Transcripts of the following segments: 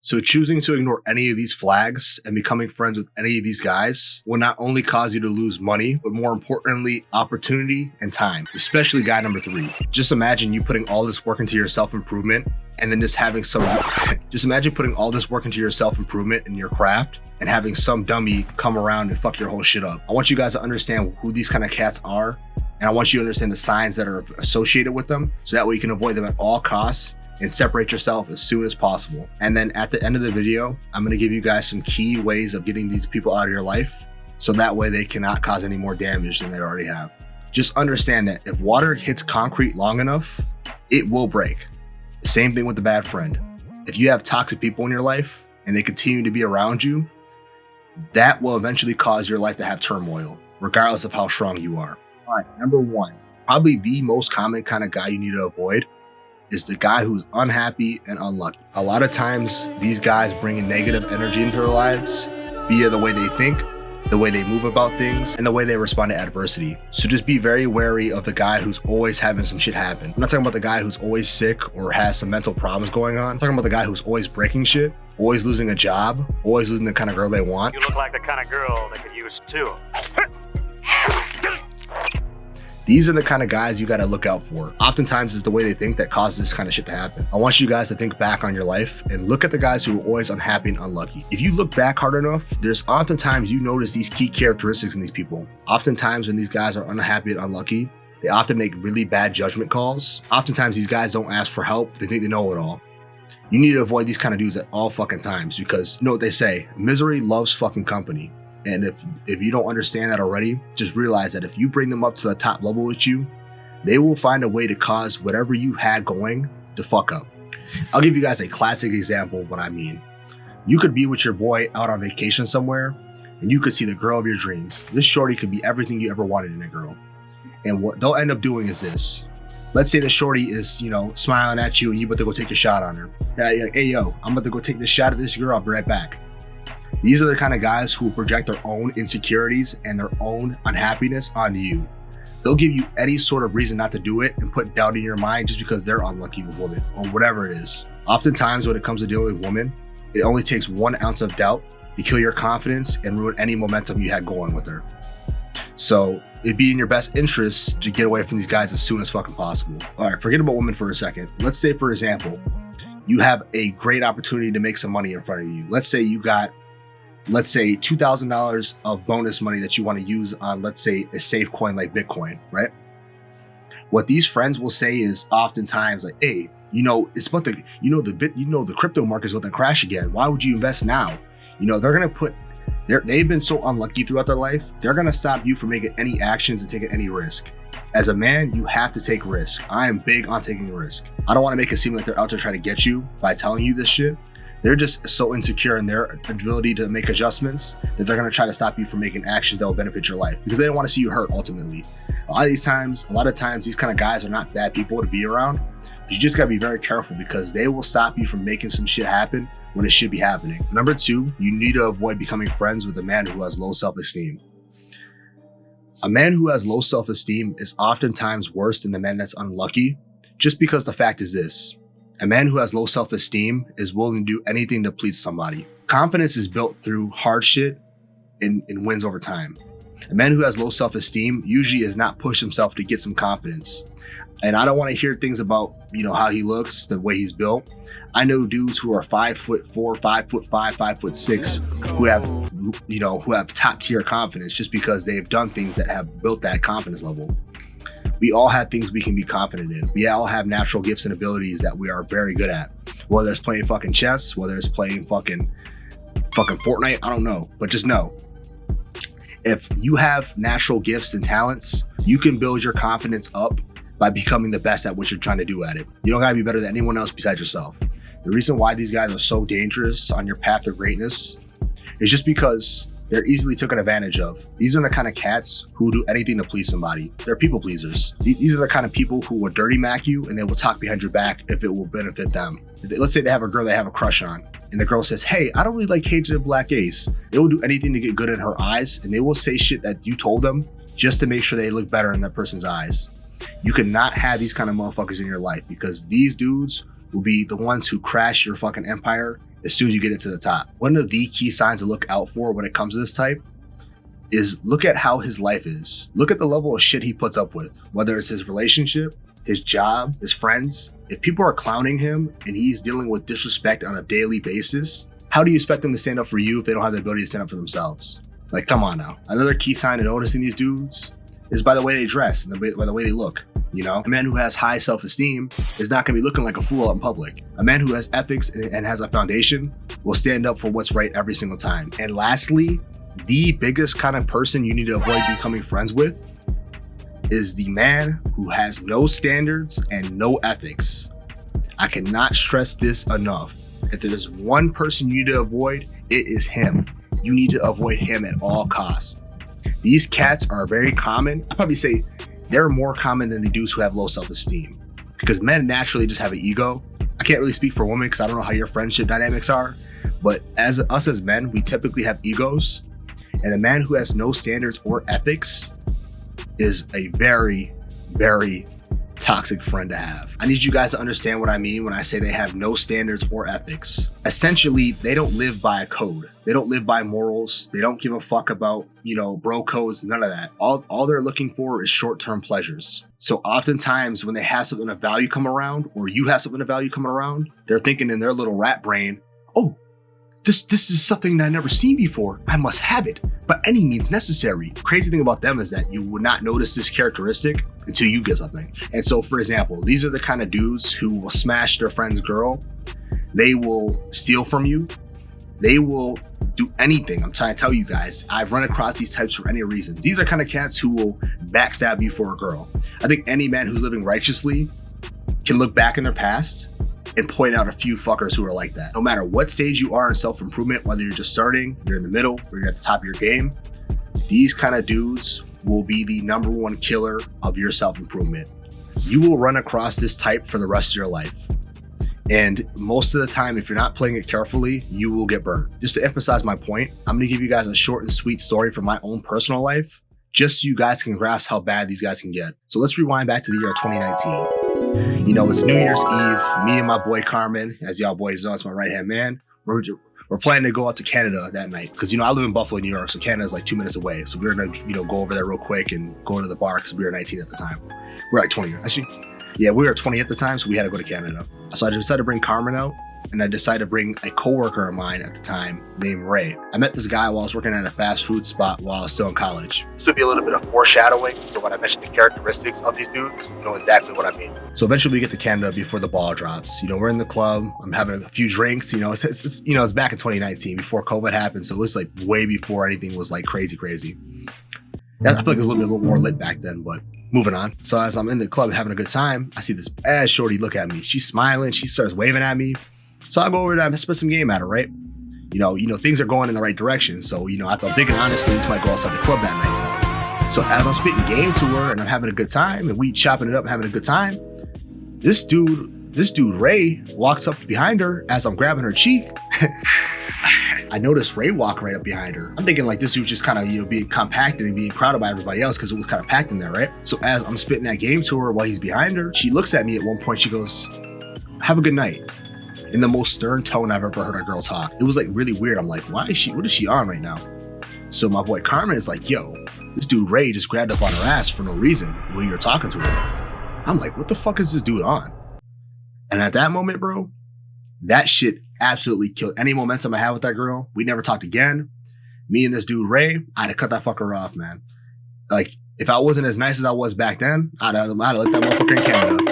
So choosing to ignore any of these flags and becoming friends with any of these guys will not only cause you to lose money, but more importantly, opportunity and time, especially guy number 3. Just imagine you putting all this work into your self-improvement and then just imagine putting all this work into your self-improvement in your craft and having some dummy come around and fuck your whole shit up. I want you guys to understand who these kind of cats are, and I want you to understand the signs that are associated with them, so that way you can avoid them at all costs and separate yourself as soon as possible. And then at the end of the video, I'm gonna give you guys some key ways of getting these people out of your life, so that way they cannot cause any more damage than they already have. Just understand that if water hits concrete long enough, it will break. Same thing with the bad friend. If you have toxic people in your life and they continue to be around you, that will eventually cause your life to have turmoil, regardless of how strong you are. All right, number 1, probably the most common kind of guy you need to avoid is the guy who's unhappy and unlucky. A lot of times, these guys bring in negative energy into their lives via the way they think, the way they move about things, and the way they respond to adversity. So just be very wary of the guy who's always having some shit happen. I'm not talking about the guy who's always sick or has some mental problems going on. I'm talking about the guy who's always breaking shit, always losing a job, always losing the kind of girl they want. You look like the kind of girl they could use too. These are the kind of guys you got to look out for. Oftentimes it's the way they think that causes this kind of shit to happen. I want you guys to think back on your life and look at the guys who are always unhappy and unlucky. If you look back hard enough, there's oftentimes you notice these key characteristics in these people. Oftentimes when these guys are unhappy and unlucky, they often make really bad judgment calls. Oftentimes these guys don't ask for help. They think they know it all. You need to avoid these kind of dudes at all fucking times, because you know what they say, misery loves fucking company. And if you don't understand that already, just realize that if you bring them up to the top level with you, they will find a way to cause whatever you had going to fuck up. I'll give you guys a classic example of what I mean. You could be with your boy out on vacation somewhere, and you could see the girl of your dreams. This shorty could be everything you ever wanted in a girl. And what they'll end up doing is this. Let's say the shorty is, smiling at you and you about to go take a shot on her. Hey, yo, I'm about to go take this shot at this girl. I'll be right back. These are the kind of guys who project their own insecurities and their own unhappiness onto you. They'll give you any sort of reason not to do it and put doubt in your mind just because they're unlucky with women or whatever it is. Oftentimes when it comes to dealing with women, it only takes 1 ounce of doubt to kill your confidence and ruin any momentum you had going with her. So it'd be in your best interest to get away from these guys as soon as fucking possible. All right, forget about women for a second. Let's say, for example, you have a great opportunity to make some money in front of you. Let's say you got $2,000 of bonus money that you want to use on, let's say, a safe coin like Bitcoin, right? What these friends will say is oftentimes like, hey, it's about the crypto market's about to crash again. Why would you invest now? They've been so unlucky throughout their life. They're going to stop you from making any actions and taking any risk. As a man, you have to take risk. I am big on taking risk. I don't want to make it seem like they're out there trying to get you by telling you this shit. They're just so insecure in their ability to make adjustments that they're going to try to stop you from making actions that will benefit your life because they don't want to see you hurt ultimately. A lot of times, these kind of guys are not bad people to be around. You just got to be very careful because they will stop you from making some shit happen when it should be happening. Number 2, you need to avoid becoming friends with a man who has low self-esteem. A man who has low self-esteem is oftentimes worse than the man that's unlucky, just because the fact is this. A man who has low self-esteem is willing to do anything to please somebody. Confidence is built through hard shit and wins over time. A man who has low self-esteem usually has not pushed himself to get some confidence. And I don't want to hear things about, how he looks, the way he's built. I know dudes who are 5'4", 5'5", 5'6", who have top tier confidence just because they've done things that have built that confidence level. We all have things we can be confident in. We all have natural gifts and abilities that we are very good at. Whether it's playing fucking chess, whether it's playing fucking Fortnite, I don't know. But just know, if you have natural gifts and talents, you can build your confidence up by becoming the best at what you're trying to do at it. You don't gotta be better than anyone else besides yourself. The reason why these guys are so dangerous on your path to greatness is just because they're easily taken advantage of. These are the kind of cats who do anything to please somebody. They're people pleasers. These are the kind of people who will dirty mac you and they will talk behind your back if it will benefit them. Let's say they have a girl they have a crush on and the girl says, hey, I don't really like KJTheBlackAce. They will do anything to get good in her eyes and they will say shit that you told them just to make sure they look better in that person's eyes. You cannot have these kind of motherfuckers in your life because these dudes will be the ones who crash your fucking empire as soon as you get it to the top. One of the key signs to look out for when it comes to this type is look at how his life is. Look at the level of shit he puts up with, whether it's his relationship, his job, his friends. If people are clowning him and he's dealing with disrespect on a daily basis, how do you expect them to stand up for you if they don't have the ability to stand up for themselves? Like, come on now. Another key sign of noticing these dudes is by the way they dress and by the way they look. You know, a man who has high self-esteem is not gonna be looking like a fool out in public. A man who has ethics and has a foundation will stand up for what's right every single time. And lastly, the biggest kind of person you need to avoid becoming friends with is the man who has no standards and no ethics. I cannot stress this enough. If there's one person you need to avoid, it is him. You need to avoid him at all costs. These cats are very common. I'd probably say they're more common than the dudes who have low self-esteem, because men naturally just have an ego. I can't really speak for women because I don't know how your friendship dynamics are, but as us as men, we typically have egos, and a man who has no standards or ethics is a very, very toxic friend to have. I need you guys to understand what I mean when I say they have no standards or ethics. Essentially, they don't live by a code. They don't live by morals. They don't give a fuck about, bro codes, none of that. All they're looking for is short-term pleasures. So oftentimes when they have something of value come around, or you have something of value coming around, they're thinking in their little rat brain, oh, this is something that I've never seen before. I must have it by any means necessary. Crazy thing about them is that you would not notice this characteristic until you get something. And so, for example, these are the kind of dudes who will smash their friend's girl. They will steal from you. They will do anything. I'm trying to tell you guys, I've run across these types for any reason. These are kind of cats who will backstab you for a girl. I think any man who's living righteously can look back in their past and point out a few fuckers who are like that. No matter what stage you are in self-improvement, whether you're just starting, you're in the middle, or you're at the top of your game, these kind of dudes will be the number one killer of your self-improvement. You will run across this type for the rest of your life. And most of the time, if you're not playing it carefully, you will get burned. Just to emphasize my point, I'm gonna give you guys a short and sweet story from my own personal life, just so you guys can grasp how bad these guys can get. So let's rewind back to the year of 2019. It's New Year's Eve. Me and my boy Carmen, as y'all boys know, it's my right-hand man. We're planning to go out to Canada that night because, I live in Buffalo, New York, so Canada's like 2 minutes away. So we're gonna, go over there real quick and go to the bar because we were 19 at the time. We're like 20, actually. Yeah, we were 20 at the time, so we had to go to Canada. So I decided to bring Carmen out, and I decided to bring a coworker of mine at the time named Ray. I met this guy while I was working at a fast food spot while I was still in college. This would be a little bit of foreshadowing. So when I mentioned the characteristics of these dudes, you know exactly what I mean. So eventually we get to Canada before the ball drops. We're in the club. I'm having a few drinks. It's back in 2019 before COVID happened. So it was like way before anything was like crazy. I feel like it was a little bit more lit back then, but moving on. So as I'm in the club having a good time, I see this bad shorty look at me. She's smiling. She starts waving at me. So I go over there and spit some game at her, right? Things are going in the right direction. So, after I'm thinking honestly, this might go outside the club that night. So as I'm spitting game to her and I'm having a good time and we chopping it up and having a good time, this dude Ray walks up behind her as I'm grabbing her cheek. I noticed Ray walk right up behind her. I'm thinking like this dude's just kind of, being compacted and being crowded by everybody else because it was kind of packed in there, right? So as I'm spitting that game to her while he's behind her, she looks at me at one point. She goes, "Have a good night." In the most stern tone I've ever heard a girl talk. It was like really weird. I'm like, what is she on right now? So my boy Carmen is like, yo, this dude Ray just grabbed up on her ass for no reason when you're talking to her. I'm like, what the fuck is this dude on? And at that moment, bro, that shit absolutely killed any momentum I had with that girl. We never talked again. Me and this dude Ray, I'd have cut that fucker off, man. Like, if I wasn't as nice as I was back then, I'd have let that motherfucker in Canada.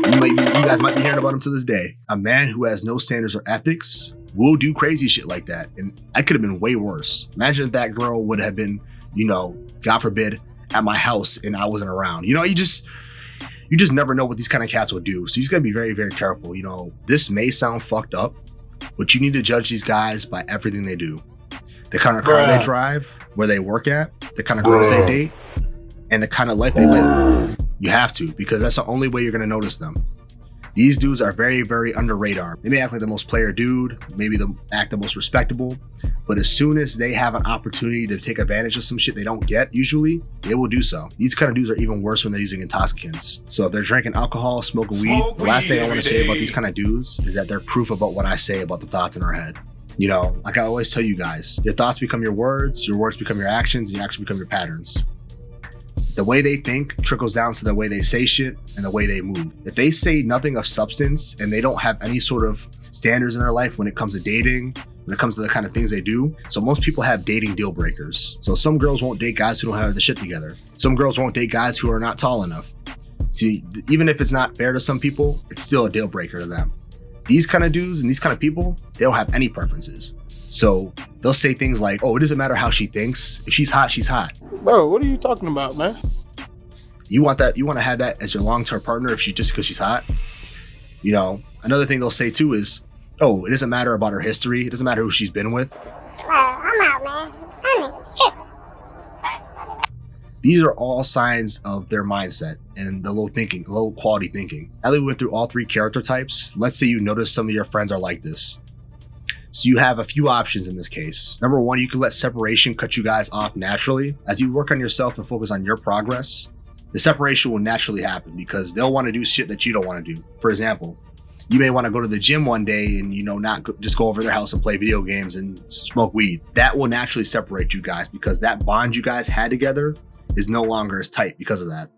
You guys might be hearing about him to this day. A man who has no standards or ethics will do crazy shit like that. And I could have been way worse. Imagine if that girl would have been, God forbid, at my house and I wasn't around. You just never know what these kind of cats would do. So you just gotta be very, very careful. This may sound fucked up, but you need to judge these guys by everything they do. The kind of car they drive, where they work at, the kind of girls they date, and the kind of life they live. You have to, because that's the only way you're going to notice them. These dudes are very, very under radar. They may act like the most player dude, maybe act the most respectable, But as soon as they have an opportunity to take advantage of some shit they don't get, usually, they will do so. These kind of dudes are even worse when they're using intoxicants. So if they're drinking alcohol, smoking weed, the last thing I want to say about these kind of dudes is that they're proof about what I say about the thoughts in our head. You know, like I always tell you guys, your thoughts become your words become your actions, and your actions become your patterns. The way they think trickles down to the way they say shit and the way they move. If they say nothing of substance and they don't have any sort of standards in their life when it comes to dating, when it comes to the kind of things they do. So most people have dating deal breakers. So some girls won't date guys who don't have the shit together. Some girls won't date guys who are not tall enough. See, even if it's not fair to some people, it's still a deal breaker to them. These kind of dudes and these kind of people, they don't have any preferences. So they'll say things like, oh, it doesn't matter how she thinks. If she's hot, she's hot. Bro, what are you talking about, man? You want that? You want to have that as your long-term partner if she just because she's hot? You know, another thing they'll say too is, oh, it doesn't matter about her history. It doesn't matter who she's been with. I'm out, man. That nigga's tripping. These are all signs of their mindset and the low quality thinking. Now that we went through all three character types, let's say you notice some of your friends are like this. So you have a few options in this case. Number one, you can let separation cut you guys off naturally. As you work on yourself and focus on your progress, the separation will naturally happen because they'll want to do shit that you don't want to do. For example, you may want to go to the gym one day and, just go over their house and play video games and smoke weed. That will naturally separate you guys because that bond you guys had together is no longer as tight because of that.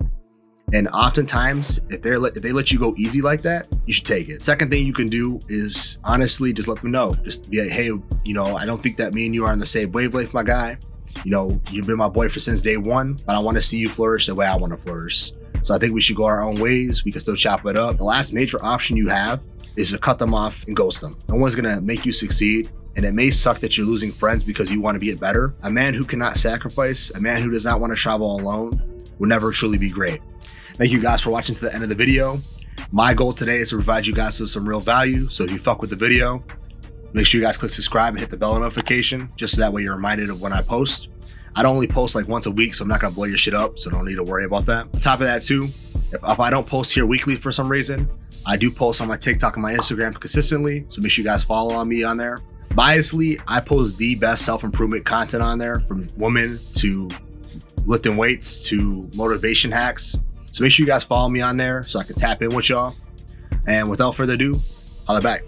And oftentimes, if they let you go easy like that, you should take it. Second thing you can do is honestly just let them know. Just be like, hey, I don't think that me and you are on the same wavelength, my guy. You've been my boyfriend since day one, but I want to see you flourish the way I want to flourish. So I think we should go our own ways. We can still chop it up. The last major option you have is to cut them off and ghost them. No one's gonna make you succeed. And it may suck that you're losing friends because you want to get better. A man who cannot sacrifice, a man who does not want to travel alone will never truly be great. Thank you guys for watching to the end of the video. My goal today is to provide you guys with some real value. So if you fuck with the video, make sure you guys click subscribe and hit the bell notification, just so that way you're reminded of when I post. I don't only post like once a week, so I'm not gonna blow your shit up, so don't need to worry about that. On top of that too, if I don't post here weekly for some reason, I do post on my TikTok and my Instagram consistently, so make sure you guys follow on me on there. Biasly, I post the best self-improvement content on there, from women to lifting weights to motivation hacks. So make sure you guys follow me on there so I can tap in with y'all. And without further ado, holla back.